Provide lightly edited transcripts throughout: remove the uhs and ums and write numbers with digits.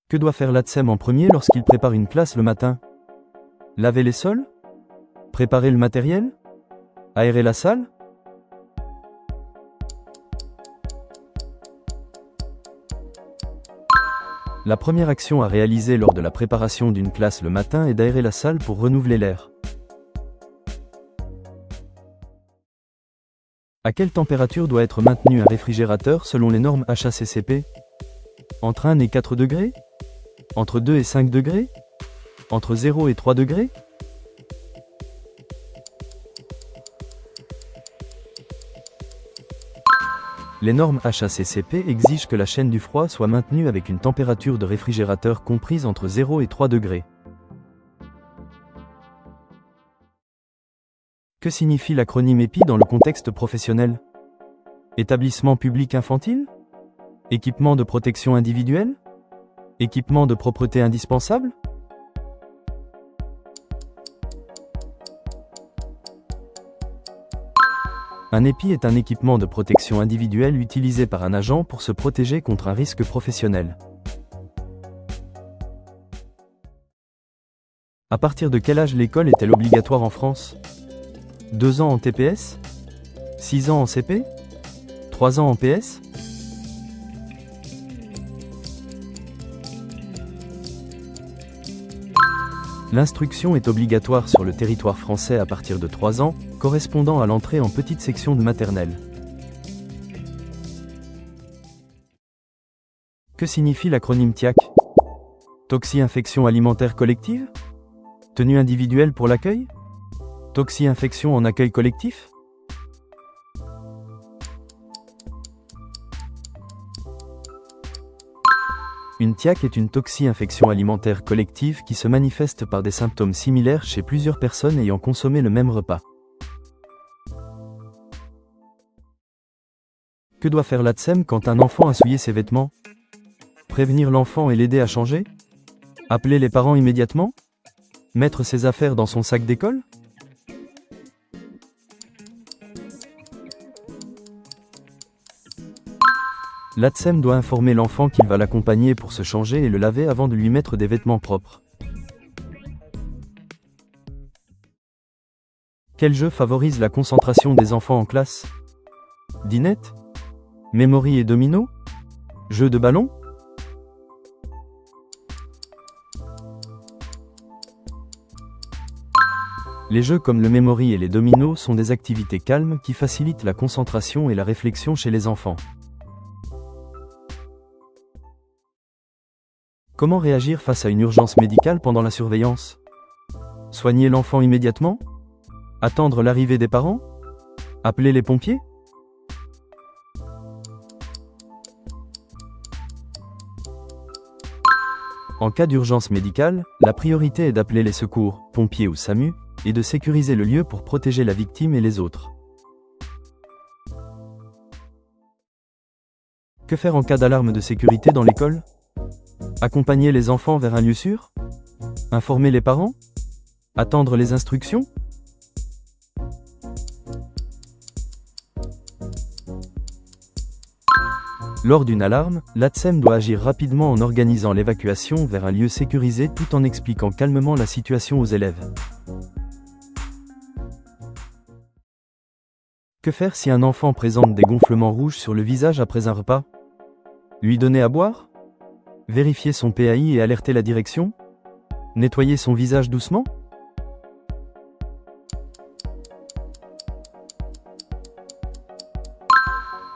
Que doit faire l'ATSEM en premier lorsqu'il prépare une classe le matin? Laver les sols? Préparer le matériel? Aérer la salle? La première action à réaliser lors de la préparation d'une classe le matin est d'aérer la salle pour renouveler l'air. À quelle température doit être maintenu un réfrigérateur selon les normes HACCP? Entre 1 et 4 degrés? Entre 2 et 5 degrés? Entre 0 et 3 degrés? Les normes HACCP exigent que la chaîne du froid soit maintenue avec une température de réfrigérateur comprise entre 0 et 3 degrés. Que signifie l'acronyme EPI dans le contexte professionnel? Établissement public infantile? Équipement de protection individuelle? Équipement de propreté indispensable? Un EPI est un équipement de protection individuelle utilisé par un agent pour se protéger contre un risque professionnel. À partir de quel âge l'école est-elle obligatoire en France? 2 ans en TPS? 6 ans en CP? 3 ans en PS? L'instruction est obligatoire sur le territoire français à partir de 3 ans, correspondant à l'entrée en petite section de maternelle. Que signifie l'acronyme TIAC? Toxi-infection alimentaire collective? Tenue individuelle pour l'accueil? Toxi-infection en accueil collectif? Une TIAC est une toxi-infection alimentaire collective qui se manifeste par des symptômes similaires chez plusieurs personnes ayant consommé le même repas. Que doit faire l'ATSEM quand un enfant a souillé ses vêtements? Prévenir l'enfant et l'aider à changer? Appeler les parents immédiatement? Mettre ses affaires dans son sac d'école? L'ATSEM doit informer l'enfant qu'il va l'accompagner pour se changer et le laver avant de lui mettre des vêtements propres. Quel jeu favorise la concentration des enfants en classe? Dinette? Memory et domino? Jeu de ballon? Les jeux comme le memory et les dominos sont des activités calmes qui facilitent la concentration et la réflexion chez les enfants. Comment réagir face à une urgence médicale pendant la surveillance? Soigner l'enfant immédiatement? Attendre l'arrivée des parents? Appeler les pompiers? En cas d'urgence médicale, la priorité est d'appeler les secours, pompiers ou SAMU, et de sécuriser le lieu pour protéger la victime et les autres. Que faire en cas d'alarme de sécurité dans l'école? Accompagner les enfants vers un lieu sûr? Informer les parents? Attendre les instructions? Lors d'une alarme, l'ATSEM doit agir rapidement en organisant l'évacuation vers un lieu sécurisé tout en expliquant calmement la situation aux élèves. Que faire si un enfant présente des gonflements rouges sur le visage après un repas? Lui donner à boire? Vérifier son PAI et alerter la direction? Nettoyer son visage doucement?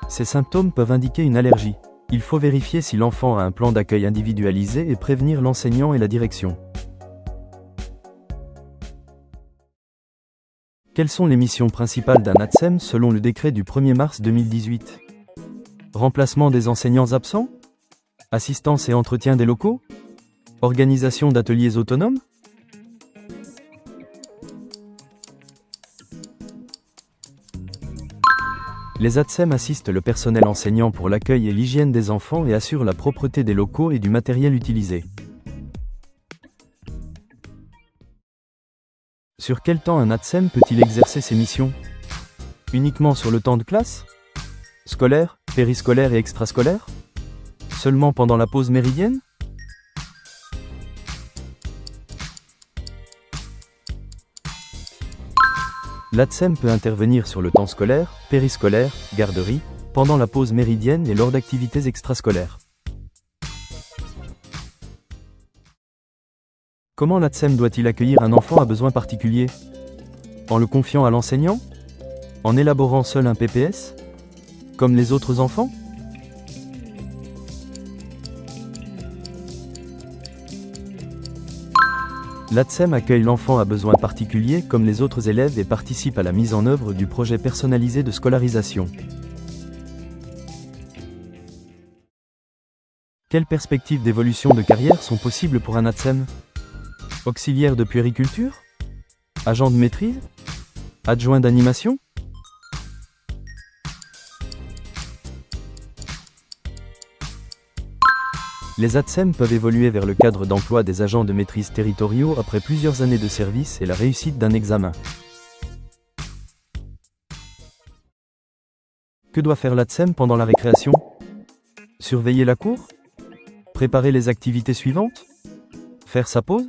Ces symptômes peuvent indiquer une allergie. Il faut vérifier si l'enfant a un plan d'accueil individualisé et prévenir l'enseignant et la direction. Quelles sont les missions principales d'un ATSEM selon le décret du 1er mars 2018? Remplacement des enseignants absents? Assistance et entretien des locaux? Organisation d'ateliers autonomes? Les ATSEM assistent le personnel enseignant pour l'accueil et l'hygiène des enfants et assurent la propreté des locaux et du matériel utilisé. Sur quel temps un ATSEM peut-il exercer ses missions? Uniquement sur le temps de classe? Scolaire, périscolaire et extrascolaire? Seulement pendant la pause méridienne? L'ATSEM peut intervenir sur le temps scolaire, périscolaire, garderie, pendant la pause méridienne et lors d'activités extrascolaires. Comment l'ATSEM doit-il accueillir un enfant à besoins particuliers? En le confiant à l'enseignant? En élaborant seul un PPS? Comme les autres enfants? L'ATSEM accueille l'enfant à besoins particuliers comme les autres élèves et participe à la mise en œuvre du projet personnalisé de scolarisation. Quelles perspectives d'évolution de carrière sont possibles pour un ATSEM? Auxiliaire de puériculture? Agent de maîtrise? Adjoint d'animation? Les ATSEM peuvent évoluer vers le cadre d'emploi des agents de maîtrise territoriaux après plusieurs années de service et la réussite d'un examen. Que doit faire l'ATSEM pendant la récréation? Surveiller la cour? Préparer les activités suivantes? Faire sa pause?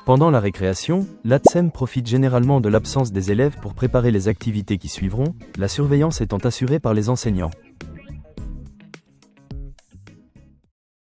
Pendant la récréation, l'ATSEM profite généralement de l'absence des élèves pour préparer les activités qui suivront, la surveillance étant assurée par les enseignants.